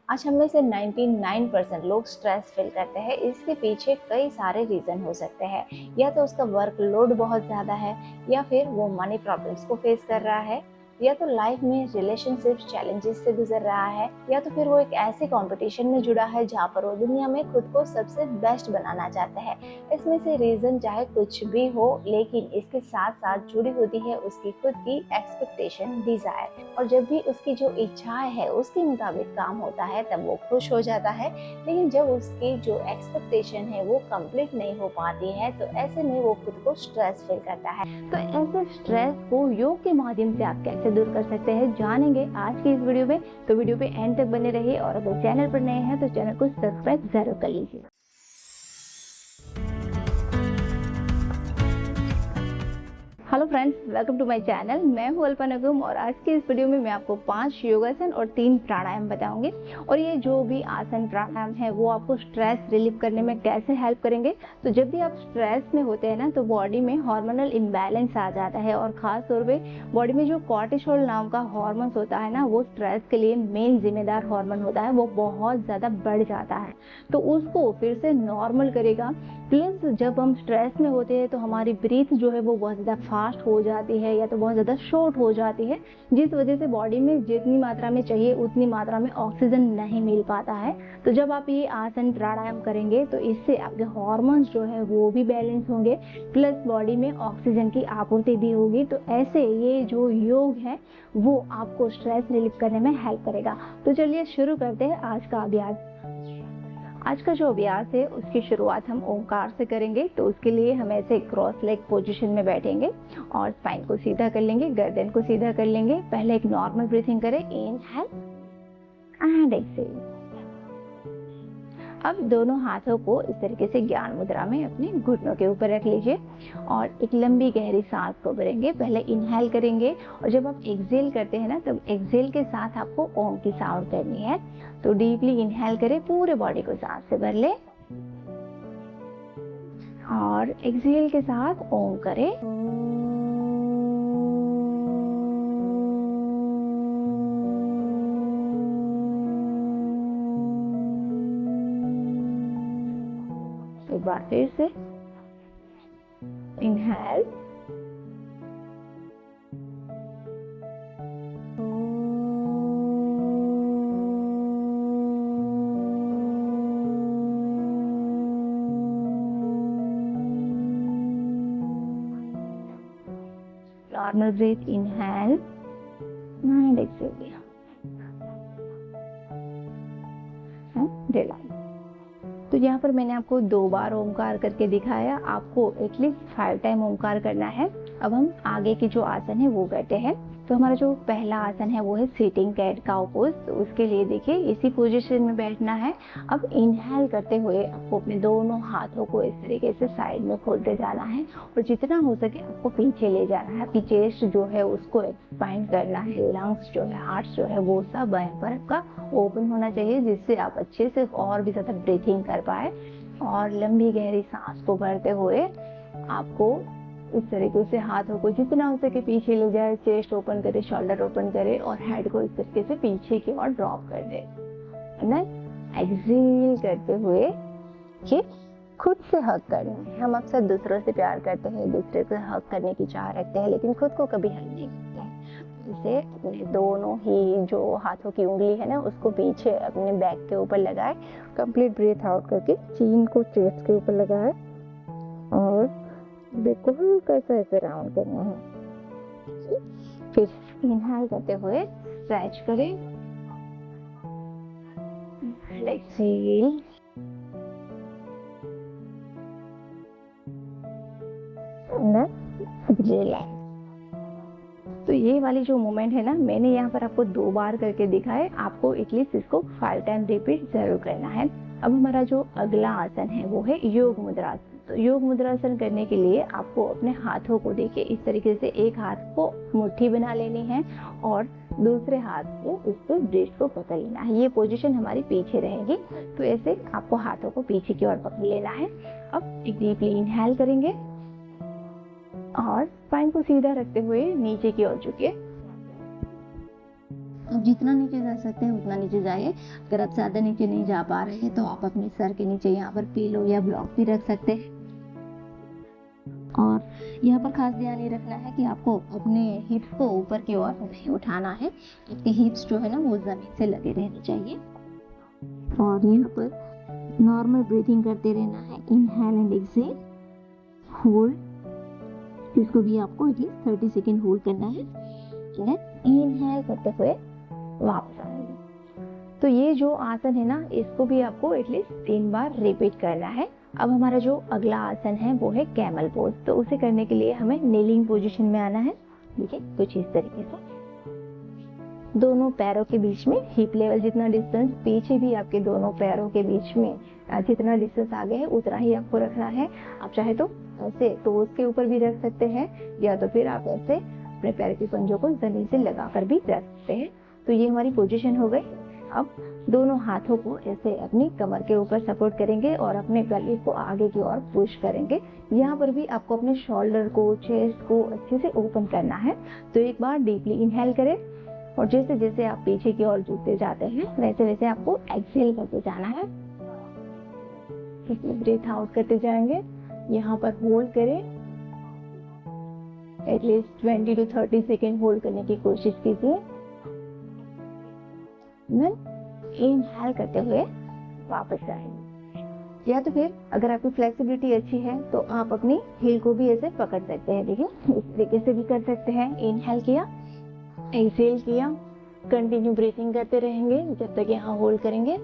आज हम में से 99% लोग स्ट्रेस फील करते हैं। इसके पीछे कई सारे रीज़न हो सकते हैं। या तो उसका वर्कलोड बहुत ज़्यादा है, या फिर वो मनी प्रॉब्लम्स को फेस कर रहा है, या तो लाइफ में रिलेशनशिप चैलेंजेस से गुजर रहा है, या तो फिर वो एक ऐसे कंपटीशन में जुड़ा है जहाँ पर वो दुनिया में खुद को सबसे बेस्ट बनाना चाहता है। इसमें से रीज़न चाहे कुछ भी हो, लेकिन इसके साथ साथ जुड़ी होती है उसकी खुद की एक्सपेक्टेशन, डिज़ायर। और जब भी उसकी जो इच्छाएं है उसके मुताबिक काम होता है तब वो खुश हो जाता है। लेकिन जब उसकी जो एक्सपेक्टेशन है वो कंप्लीट नहीं हो पाती है तो ऐसे में वो खुद को स्ट्रेस फील करता है। तो ऐसे स्ट्रेस को योग के माध्यम से आप कैसे दूर कर सकते हैं जानेंगे आज की इस वीडियो में। तो वीडियो पे एंड तक बने रहिए और अगर चैनल पर नए हैं तो चैनल को सब्सक्राइब जरूर कर लीजिए। Hello friends, welcome to my channel. मैं हूं अल्पा नगुम और आज के इस वीडियो में मैं आपको 5 योगासन और 3 प्राणायाम बताऊंगी। और ये जो भी आसन प्राणायाम है वो आपको स्ट्रेस रिलीव करने में कैसे हेल्प करेंगे। तो जब भी आप स्ट्रेस में होते हैं ना तो बॉडी में हार्मोनल इम्बैलेंस आ जाता है और ख़ास तौर पे बॉडी में जो कॉर्टिसोल नाम का हार्मोन होता है ना, वो स्ट्रेस के लिए मेन जिम्मेदार हार्मोन होता है, वो बहुत ज़्यादा बढ़ जाता है। तो उसको फिर से नॉर्मल करेगा। प्लस जब हम स्ट्रेस में होते हैं तो हमारी ब्रीथ जो है वो बहुत ज़्यादा फास्ट हो जाती है या तो बहुत ज़्यादा शॉर्ट हो जाती है, जिस वजह से बॉडी में जितनी मात्रा में चाहिए उतनी मात्रा में ऑक्सीजन नहीं मिल पाता है। तो जब आप ये आसन प्राणायाम करेंगे तो इससे आपके हार्मोन्स जो है वो भी बैलेंस होंगे, प्लस बॉडी में ऑक्सीजन की आपूर्ति भी होगी। तो ऐसे ये जो योग है वो आपको स्ट्रेस रिलीव करने में हेल्प करेगा। तो चलिए शुरू करते हैं आज का अभ्यास। आज का जो अभ्यास है उसकी शुरुआत हम ओंकार से करेंगे। तो उसके लिए हम ऐसे क्रॉस लेग पोजीशन में बैठेंगे और स्पाइन को सीधा कर लेंगे, गर्दन को सीधा कर लेंगे। पहले एक नॉर्मल ब्रीथिंग करें, इनहेल एंड एक्सहेल। अब दोनों हाथों को इस तरीके से ज्ञान मुद्रा में अपने घुटनों के ऊपर रख लीजिए और एक लंबी गहरी सांस को भरेंगे। पहले इनहेल करेंगे और जब आप एक्सहेल करते हैं ना तब एक्सहेल के साथ आपको ओम की साउंड करनी है। तो डीपली इनहेल करें, पूरे बॉडी को सांस से भर ले और एक्सहेल के साथ ओम करें। एक बार फिर से inhale normal breath, inhale and exhale and relax. तो यहाँ पर मैंने आपको 2 बार ओमकार करके दिखाया, आपको एटलीस्ट 5 टाइम ओमकार करना है। अब हम आगे की जो आसन है वो करते हैं। तो हमारा जो पहला आसन है वो है सिटिंग कैट काउ पोज। तो उसके लिए देखिए इसी पोजीशन में बैठना है। अब इनहेल करते हुए आपको अपने दोनों हाथों को इस तरीके से साइड में खोलते जाना है और जितना हो सके आपको पीछे ले जाना है। आपकी चेस्ट जो है उसको एक्सपांड करना है, लंग्स जो है, हार्ट जो है वो सब यहाँ पर आपका ओपन होना चाहिए, जिससे आप अच्छे से और भी ज़्यादा ब्रीथिंग कर पाए। और लंबी गहरी सांस को भरते हुए आपको इस तरीके से हाथों को जितना हो सके पीछे ले जाए, चेस्ट ओपन करे, शोल्डर ओपन करे और हेड को इस तरीके से पीछे की ओर ड्रॉप कर दे। एक्सहेल करते हुए ये खुद से हग करना है। हम अक्सर दूसरों से प्यार करते हैं, दूसरे को हग करने की चाह रखते हैं, लेकिन खुद को कभी हग नहीं करते हैं। इसे अपने दोनों ही जो हाथों की उंगली है ना उसको पीछे अपने बैक के ऊपर लगाए, कंप्लीट ब्रीथ आउट करके चीन को चेस्ट के ऊपर लगाए और बिल्कुल हल्का सा ऐसे राउंड करना है। फिर इनहेल करते हुए स्ट्रेच करें, एक्सहेल रिलैक्स। तो ये वाली जो मूवमेंट है ना मैंने यहाँ पर आपको 2 बार करके दिखाए, आपको एटलीस्ट इसको 5 टाइम रिपीट जरूर करना है। अब हमारा जो अगला आसन है वो है योग मुद्रासन। तो योग मुद्रासन करने के लिए आपको अपने हाथों को देखिए इस तरीके से एक हाथ को मुट्ठी बना लेनी है और दूसरे हाथ को इस पर ब्रेस्ट को पकड़ लेना है। ये पोजीशन हमारी पीछे रहेगी। तो ऐसे आपको हाथों को पीछे की ओर पकड़ लेना है। अब एक डीपली इनहेल करेंगे और स्पाइन को सीधा रखते हुए नीचे की ओर झुकिए आप जितना नीचे जा सकते हैं उतना नीचे जाइए। अगर आप ज़्यादा नीचे नहीं जा पा रहे हैं तो आप अपने सर के नीचे यहाँ पर पिलो या ब्लॉक भी रख सकते हैं। और यहाँ पर खास ध्यान ये रखना है कि आपको अपने हिप्स को ऊपर की ओर नहीं उठाना है। आपके हिप्स जो है ना वो ज़मीन से लगे रहने चाहिए। और यहाँ पर नॉर्मल ब्रीथिंग करते रहना है। इनहेल एंड एक्सहेल, होल्ड, इसको भी आपको एटलीस्ट 30 सेकेंड होल्ड करना है। इनहेल करते हुए वापस आएंगे। तो ये जो आसन है ना, इसको भी आपको एटलीस्ट 3 बार रिपीट करना है। अब हमारा जो अगला आसन है वो है कैमल पोज। तो उसे करने के लिए हमें नीलिंग पोजीशन में आना है। देखिए कुछ इस तरीके से, दोनों पैरों के बीच में हिप लेवल जितना डिस्टेंस, पीछे भी आपके दोनों पैरों के बीच में जितना डिस्टेंस आगे है उतना ही आपको रखना है। आप चाहे तो ऐसे टोज के ऊपर भी रख सकते हैं, या तो फिर आप ऐसे अपने पैर के पंजों को जमीन से लगाकर भी रख सकते हैं। तो ये हमारी पोजीशन हो गई। अब दोनों हाथों को ऐसे अपनी कमर के ऊपर सपोर्ट करेंगे और अपने गले को आगे की ओर पुश करेंगे। यहाँ पर भी आपको अपने शोल्डर को, चेस्ट को अच्छे से ओपन करना है। तो एक बार डीपली इनहेल करें और जैसे जैसे आप पीछे की ओर झुकते जाते हैं वैसे वैसे आपको एक्सहेल करते जाना है। ब्रीथ आउट करते जाएंगे। यहाँ पर होल्ड करें, एटलीस्ट 20 to 30 सेकेंड होल्ड करने की कोशिश कीजिए। इनहेल करते हुए वापस आएंगे। या तो फिर अगर आपकी फ्लेक्सिबिलिटी अच्छी है तो आप अपनी हील को भी ऐसे पकड़ सकते हैं। देखिए इस तरीके से भी कर सकते हैं। इनहेल किया, एक्सहेल किया, कंटिन्यू ब्रीथिंग करते रहेंगे जब तक यहाँ होल्ड करेंगे।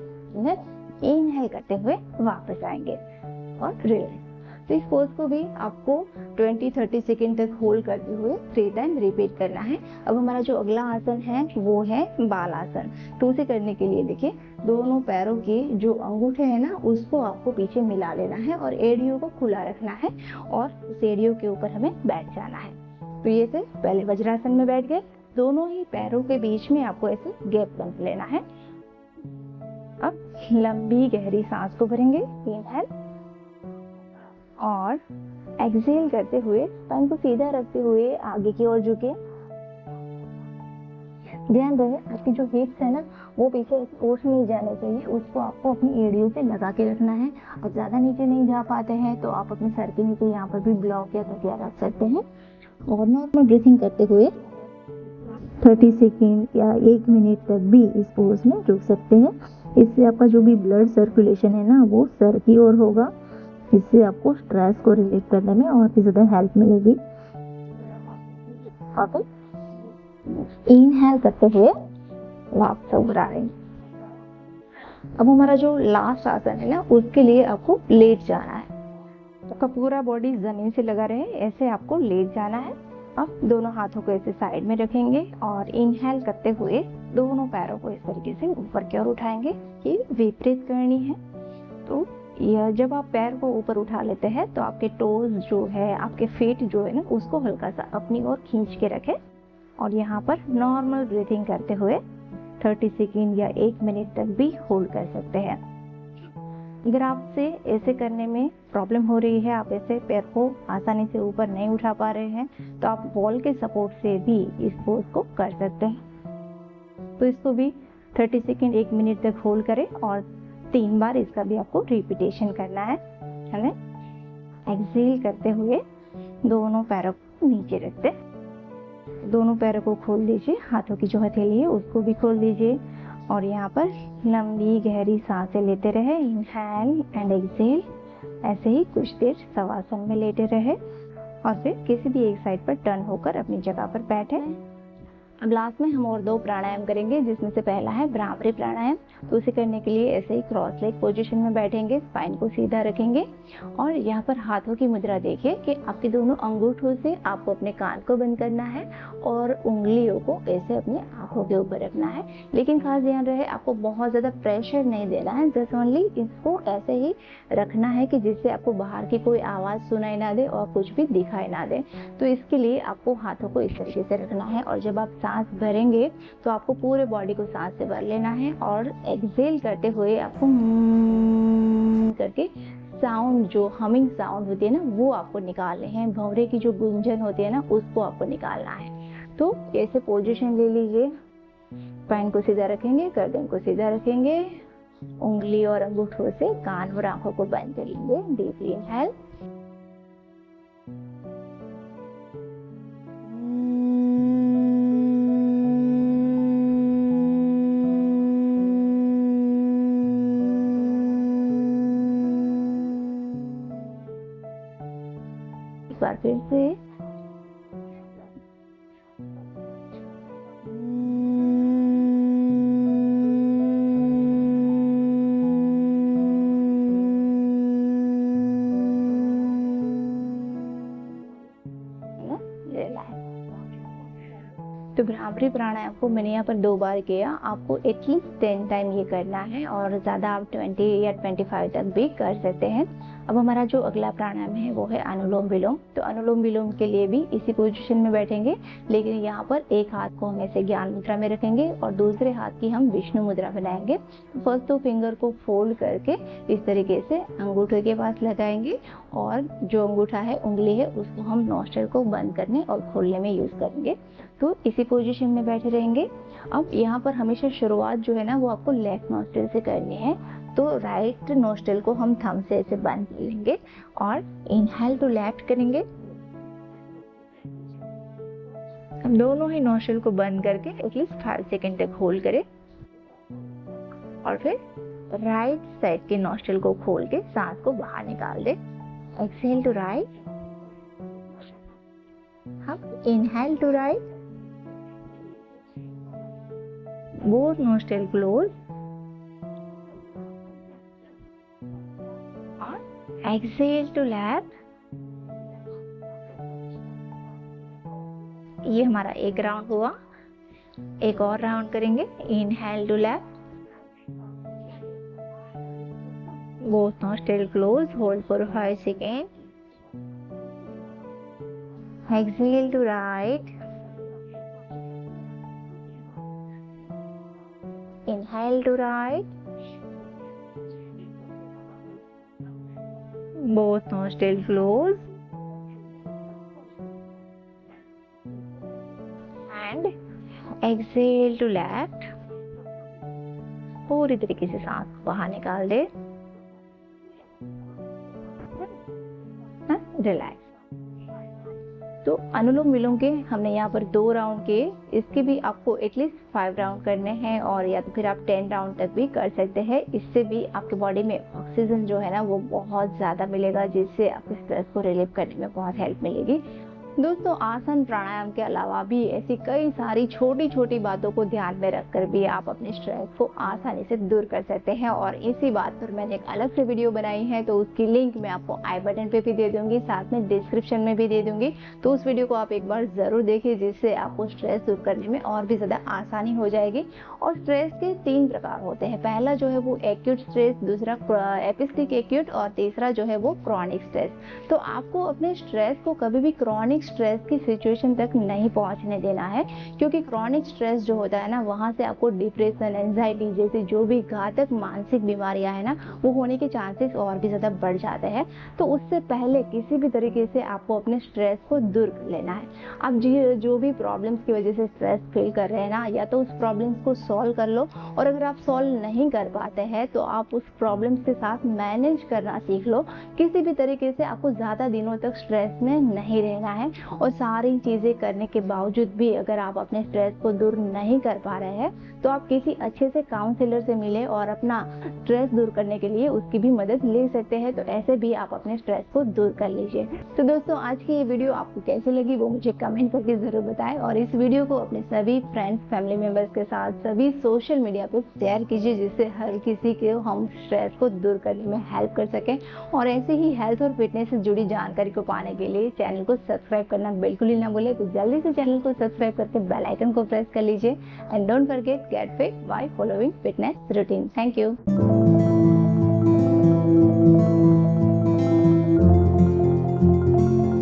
इनहेल करते हुए वापस आएंगे और रिलैक्स। तो इस पोज को भी आपको 20-30 सेकेंड तक होल्ड करते हुए 3 टाइम रिपीट करना है। अब हमारा जो अगला आसन है वो है बाल आसन। तो उसे करने के लिए देखिए दोनों पैरों के जो अंगूठे हैं ना उसको आपको पीछे मिला लेना है और एड़ियों को खुला रखना है और उस एड़ियों के ऊपर हमें बैठ जाना है। तो ये से पहले वज्रासन में बैठ गए, दोनों ही पैरों के बीच में आपको ऐसे गैप बना लेना है। अब लंबी गहरी सांस को भरेंगे, इनहेल, और एक्सहेल करते हुए स्पाइन को सीधा रखते हुए आगे की ओर झुके। ध्यान रहे आपकी जो हिप्स है ना वो पीछे उठ नहीं जाने चाहिए, उसको आपको अपनी एड़ियों से लगा के रखना है। और ज्यादा नीचे नहीं जा पाते हैं तो आप अपने सर के नीचे यहाँ पर भी ब्लॉक या तकिया रख सकते हैं। और नॉर्मल ब्रीथिंग करते हुए 30 सेकेंड या 1 मिनट तक भी इस पोज में रुक सकते हैं। इससे आपका जो भी ब्लड सर्कुलेशन है ना वो सर की ओर होगा। इससे आपको स्ट्रेस को रिलीव करने में और भी ज्यादा हेल्प मिलेगी। ओके, इनहेल करते हुए वापस ऊपर आ रहे हैं। अब हमारा जो लास्ट आसन है ना उसके लिए आपको लेट जाना है। आपका पूरा बॉडी जमीन से लगा रहे, ऐसे आपको लेट जाना है। अब दोनों हाथों को ऐसे साइड में रखेंगे और इनहेल करते हुए दोनों पैरों को इस तरीके से ऊपर की ओर उठाएंगे। ये विपरीत करनी है। तो यह जब आप पैर को ऊपर उठा लेते हैं तो आपके टोज जो है, आपके फीट जो है ना उसको हल्का सा अपनी ओर खींच के रखें और यहाँ पर नॉर्मल ब्रीथिंग करते हुए 30 सेकेंड या 1 मिनट तक भी होल्ड कर सकते हैं। अगर आपसे ऐसे करने में प्रॉब्लम हो रही है, आप ऐसे पैर को आसानी से ऊपर नहीं उठा पा रहे हैं, तो आप वॉल के सपोर्ट से भी इस पोज को कर सकते हैं। तो इसको भी 30 सेकेंड 1 मिनट तक होल्ड करें और 3 बार इसका भी आपको रिपीटेशन करना है। एक्सहेल करते हुए दोनों पैरों को नीचे रखते, दोनों पैरों को खोल दीजिए, हाथों की जो हथेली है उसको भी खोल दीजिए और यहाँ पर लंबी गहरी सांसें लेते रहे। इनहेल एंड एक्सहेल, ऐसे ही कुछ देर शवासन में लेटे रहे और फिर किसी भी एक साइड पर टर्न होकर अपनी जगह पर बैठे। अब लास्ट में हम और 2 प्राणायाम करेंगे, जिसमें से पहला है भ्रामरी प्राणायाम। तो उसे करने के लिए ऐसे ही क्रॉस लेग पोजीशन में बैठेंगे, स्पाइन को सीधा रखेंगे और यहाँ पर हाथों की मुद्रा देखिए कि आपके दोनों अंगूठों से आपको अपने कान को बंद करना है और उंगलियों को ऐसे अपने आंखों के ऊपर रखना है। लेकिन खास ध्यान रहे आपको बहुत ज़्यादा प्रेशर नहीं देना है, जस्ट ओनली इसको ऐसे ही रखना है कि जिससे आपको बाहर की कोई आवाज़ सुनाई ना दे और कुछ भी दिखाई ना दे। तो इसके लिए आपको हाथों को इस तरीके से रखना है और जब आप सांस भरेंगे तो आपको पूरे बॉडी को सांस से भर लेना है और एक्सहेल करते हुए आपको करके साउंड, जो हमिंग साउंड होती है ना वो आपको निकालने हैं। भंवरे की जो गुंजन होती है ना उसको आपको निकालना है। तो ऐसे पोजीशन ले लीजिए, स्पाइन को सीधा रखेंगे, गर्दन को सीधा रखेंगे, उंगली और अंगूठों से कान और आंखों को बंद करेंगे। डीपली इनहेल, एक बार फिर से तो भ्रामरी प्राणायाम को मैंने यहाँ पर 2 बार किया। आपको एटलीस्ट 10 टाइम ये करना है और ज़्यादा आप 20 या 25 तक भी कर सकते हैं। अब हमारा जो अगला प्राणायाम है वो है अनुलोम विलोम। तो अनुलोम विलोम के लिए भी इसी पोजीशन में बैठेंगे, लेकिन यहाँ पर एक हाथ को हम ऐसे ज्ञान मुद्रा में रखेंगे और दूसरे हाथ की हम विष्णु मुद्रा बनाएंगे। फर्स्ट 2 फिंगर को फोल्ड करके इस तरीके से अंगूठे के पास लगाएंगे और जो अंगूठा है, उंगली है, उसको हम नॉस्ट्रिल को बंद करने और खोलने में यूज करेंगे। तो इसी पोजीशन में बैठे रहेंगे। अब यहाँ पर हमेशा शुरुआत जो है ना वो आपको लेफ्ट नॉस्ट्रिल से करनी है। तो राइट नॉस्ट्रिल को हम थंब से ऐसे बंद कर लेंगे और इनहेल टू लेफ्ट करेंगे। हम दोनों ही नॉस्ट्रिल को बंद करके एटलीस्ट 5 सेकेंड तक होल्ड करें और फिर राइट साइड के नॉस्ट्रिल को खोल के सांस को बाहर निकाल दे। एक्सहेल टू राइट, हम inhale to right, both nostril close और exhale to left। ये हमारा एक राउंड हुआ। एक और राउंड करेंगे। Inhale to left, both nostril close, hold for 5 seconds। exhale to right, inhale to right, both nostrils close and exhale to left। पूरी तरीके से सांस बाहर निकाल दे। रिलैक्स। तो अनुलोम विलोम के हमने यहाँ पर 2 राउंड किए। इसके भी आपको एटलीस्ट 5 राउंड करने हैं और या तो फिर आप 10 राउंड तक भी कर सकते हैं। इससे भी आपके बॉडी में ऑक्सीजन जो है ना वो बहुत ज़्यादा मिलेगा, जिससे आपके स्ट्रेस को रिलीव करने में बहुत हेल्प मिलेगी। दोस्तों, आसन प्राणायाम के अलावा भी ऐसी कई सारी छोटी छोटी बातों को ध्यान में रखकर भी आप अपने स्ट्रेस को आसानी से दूर कर सकते हैं और इसी बात पर मैंने एक अलग से वीडियो बनाई है, तो उसकी लिंक मैं आपको आई बटन पे भी दे दूंगी, साथ में डिस्क्रिप्शन में भी दे दूंगी। तो उस वीडियो को आप एक बार जरूर देखिए, जिससे आपको स्ट्रेस दूर करने में और भी ज़्यादा आसानी हो जाएगी। और स्ट्रेस के 3 प्रकार होते हैं। पहला जो है वो एक्यूट स्ट्रेस, दूसरा एपिस्टिक एक्यूट और तीसरा जो है वो क्रॉनिक स्ट्रेस। तो आपको अपने स्ट्रेस को कभी भी क्रॉनिक स्ट्रेस की सिचुएशन तक नहीं पहुंचने देना है, क्योंकि क्रॉनिक स्ट्रेस जो होता है ना, वहां से आपको डिप्रेशन, एंजाइटी जैसे जो भी घातक मानसिक बीमारियां है ना, वो होने के चांसेस और भी ज्यादा बढ़ जाते हैं। तो उससे पहले किसी भी तरीके से आपको अपने स्ट्रेस को दूर कर लेना है। आप जो भी प्रॉब्लम्स की वजह से स्ट्रेस फील कर रहे हैं ना, या तो उस प्रॉब्लम्स को सॉल्व कर लो, और अगर आप सॉल्व नहीं कर पाते हैं तो आप उस प्रॉब्लम्स के साथ मैनेज करना सीख लो। किसी भी तरीके से आपको ज्यादा दिनों तक स्ट्रेस में नहीं रहना है। और सारी चीजें करने के बावजूद भी अगर आप अपने स्ट्रेस को दूर नहीं कर पा रहे हैं, तो आप किसी अच्छे से काउंसलर से मिले और अपना स्ट्रेस दूर करने के लिए उसकी भी मदद ले सकते हैं। तो ऐसे भी आप अपने स्ट्रेस को दूर कर लीजिए। तो दोस्तों, आज की ये वीडियो आपको कैसे लगी वो मुझे कमेंट करके जरूर बताएं, और इस वीडियो को अपने सभी फ्रेंड्स, फैमिली मेंबर्स के साथ सभी सोशल मीडिया पे शेयर कीजिए, जिससे हर किसी के हम स्ट्रेस को दूर करने में हेल्प कर सकें। और ऐसे ही हेल्थ और फिटनेस से जुड़ी जानकारी को पाने के लिए चैनल को सब्सक्राइब करना बिल्कुल ही ना भूले। तो जल्दी से चैनल को सब्सक्राइब करके बेल आइकन को प्रेस कर लीजिए। And don't forget, get feet by following fitness routine. Thank you.